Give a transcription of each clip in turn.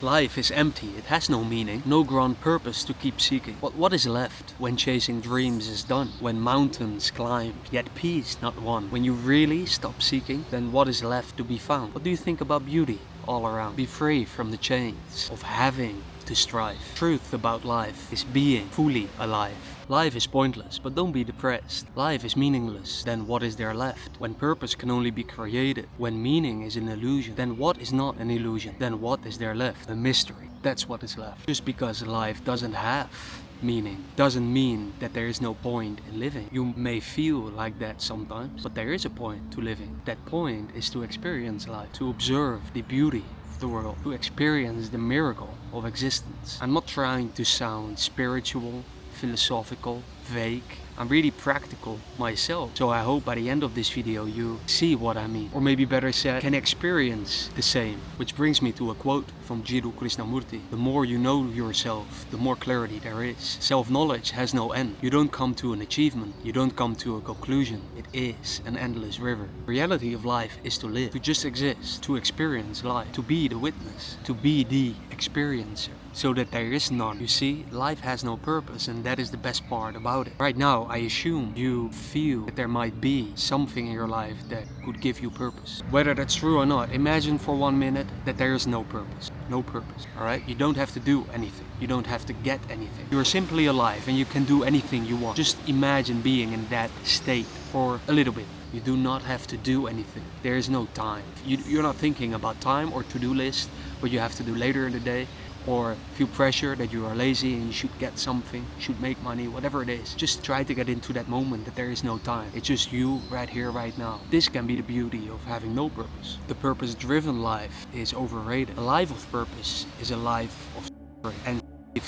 Life is empty, it has no meaning, no grand purpose to keep seeking. But what is left when chasing dreams is done? When mountains climbed, yet peace not won? When you really stop seeking, then what is left to be found? What do you think about beauty all around? Be free from the chains of having to strive. Truth about life is being fully alive. Life is pointless, but don't be depressed. Life is meaningless, then what is there left? When purpose can only be created, when meaning is an illusion, then what is not an illusion? Then what is there left? A mystery. That's what is left. Just because life doesn't have meaning doesn't mean that there is no point in living. You may feel like that sometimes, but there is a point to living. That point is to experience life, to observe the beauty of the world, to experience the miracle of existence. I'm not trying to sound spiritual, philosophical, vague. I'm really practical myself, so I hope by the end of this video you see what I mean, or maybe better said, can experience the same. Which brings me to a quote from Jiddu Krishnamurti: the more you know yourself, the more clarity there is. Self-knowledge has no end. You don't come to an achievement, you don't come to a conclusion. It is an endless river. The reality of life is to live, to just exist, to experience life, to be the witness, to be the experiencer, so that there is none. You see, life has no purpose, and that is the best part about it. Right now, I assume you feel that there might be something in your life that could give you purpose. Whether that's true or not, imagine for 1 minute that there is no purpose. No purpose, alright? You don't have to do anything. You don't have to get anything. You're simply alive and you can do anything you want. Just imagine being in that state for a little bit. You do not have to do anything. There is no time. You're not thinking about time or to-do list, what you have to do later in the day, or feel pressure that you are lazy and you should get something, should make money, whatever it is. Just try to get into that moment that there is no time. It's just you right here, right now. This can be the beauty of having no purpose. The purpose-driven life is overrated. A life of purpose is a life of suffering and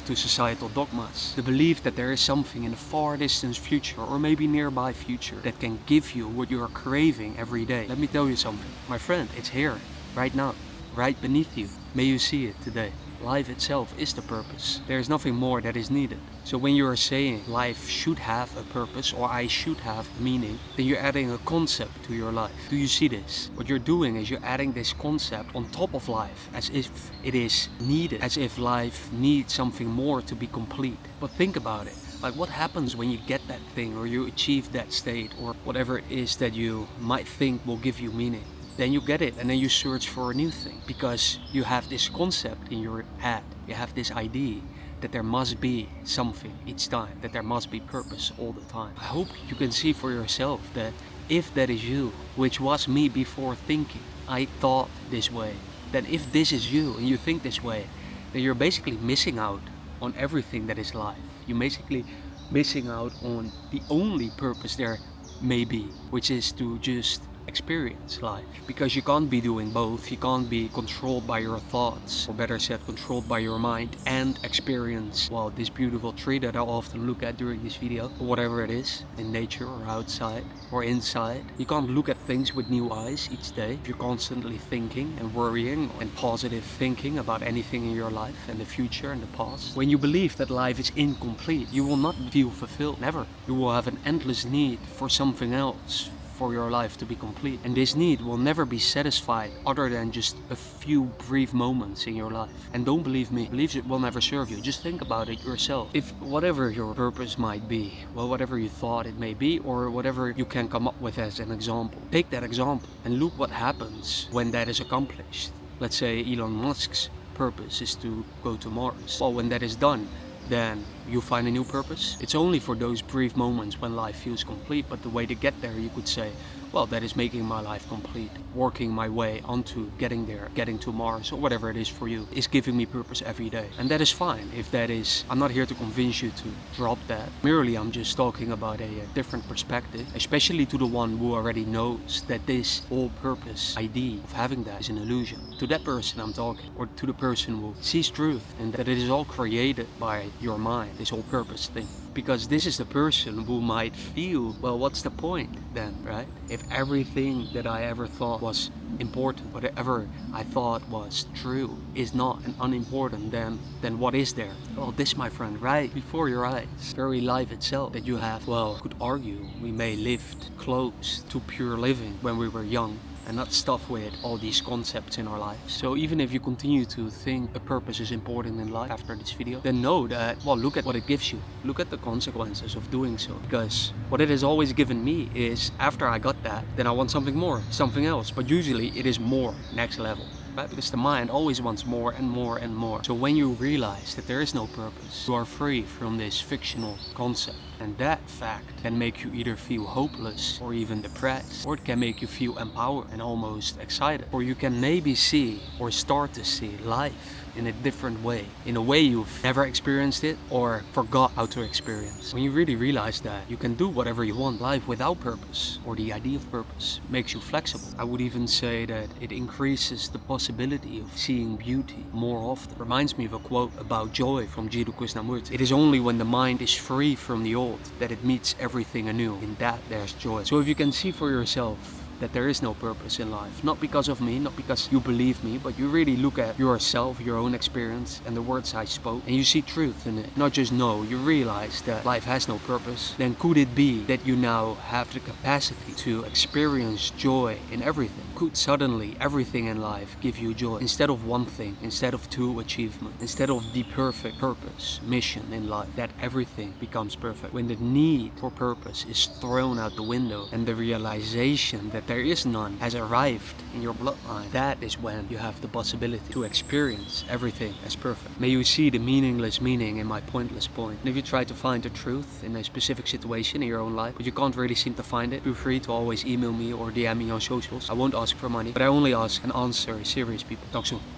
to societal dogmas. The belief that there is something in the far distant future, or maybe nearby future, that can give you what you are craving every day. Let me tell you something, my friend, it's here, right now, right beneath you. May you see it today. Life itself is the purpose. There is nothing more that is needed. So when you are saying life should have a purpose, or I should have meaning, then you're adding a concept to your life. Do you see this? What you're doing is you're adding this concept on top of life, as if it is needed, as if life needs something more to be complete. But think about it. Like, what happens when you get that thing, or you achieve that state, or whatever it is that you might think will give you meaning? Then you get it, and then you search for a new thing, because you have this concept in your head. You have this idea that there must be something each time, that there must be purpose all the time. I hope you can see for yourself that if that is you, which was me before thinking, I thought this way, then if this is you and you think this way, then you're basically missing out on everything that is life. You're basically missing out on the only purpose there may be, which is to just experience life. Because you can't be doing both. You can't be controlled by your thoughts, or better said, controlled by your mind, and experience, well, this beautiful tree that I often look at during this video, or whatever it is, in nature or outside or inside. You can't look at things with new eyes each day if you're constantly thinking and worrying and positive thinking about anything in your life and the future and the past. When you believe that life is incomplete, you will not feel fulfilled, never. You will have an endless need for something else, for your life to be complete. And this need will never be satisfied other than just a few brief moments in your life. And don't believe me, believe it will never serve you. Just think about it yourself. If whatever your purpose might be, well, whatever you thought it may be, or whatever you can come up with as an example, take that example and look what happens when that is accomplished. Let's say Elon Musk's purpose is to go to Mars. Well, when that is done, then you find a new purpose. It's only for those brief moments when life feels complete, but the way to get there, you could say, well, that is making my life complete. Working my way onto getting there, getting to Mars, or whatever it is for you, is giving me purpose every day. And that is fine. If that is, I'm not here to convince you to drop that. Merely, I'm just talking about a different perspective, especially to the one who already knows that this all-purpose idea of having that is an illusion. To that person I'm talking, or to the person who sees truth and that it is all created by your mind, this whole purpose thing. Because this is the person who might feel, well, what's the point then, right? If everything that I ever thought was important, whatever I thought was true is not and unimportant, then what is there? Well, this, my friend, right before your eyes, very life itself that you have, well, could argue we may lived close to pure living when we were young, and not stuff with all these concepts in our lives. So even if you continue to think a purpose is important in life after this video, then know that, well, look at what it gives you. Look at the consequences of doing so. Because what it has always given me is, after I got that, then I want something more, something else. But usually it is more, next level. Right? Because the mind always wants more and more and more. So when you realize that there is no purpose, you are free from this fictional concept. And that fact can make you either feel hopeless or even depressed, or it can make you feel empowered and almost excited. Or you can maybe see or start to see life in a different way, in a way you've never experienced it or forgot how to experience. When you really realize that you can do whatever you want, life without purpose, or the idea of purpose, makes you flexible. I would even say that it increases the possibility of seeing beauty more often. Reminds me of a quote about joy from Jiddu Krishnamurti. It is only when the mind is free from the old that it meets everything anew. In that there's joy. So if you can see for yourself that there is no purpose in life, not because of me, not because you believe me, but you really look at yourself, your own experience, and the words I spoke, and you see truth in it. Not just know, you realize that life has no purpose. Then could it be that you now have the capacity to experience joy in everything? Could suddenly everything in life give you joy? Instead of one thing, instead of two achievements, instead of the perfect purpose, mission in life, that everything becomes perfect. When the need for purpose is thrown out the window and the realization that there is none has arrived in your bloodline, that is when you have the possibility to experience everything as perfect. May you see the meaningless meaning in my pointless point. And if you try to find the truth in a specific situation in your own life, but you can't really seem to find it, feel free to always email me or DM me on socials. I won't ask for money, but I only ask and answer serious people. Talk soon.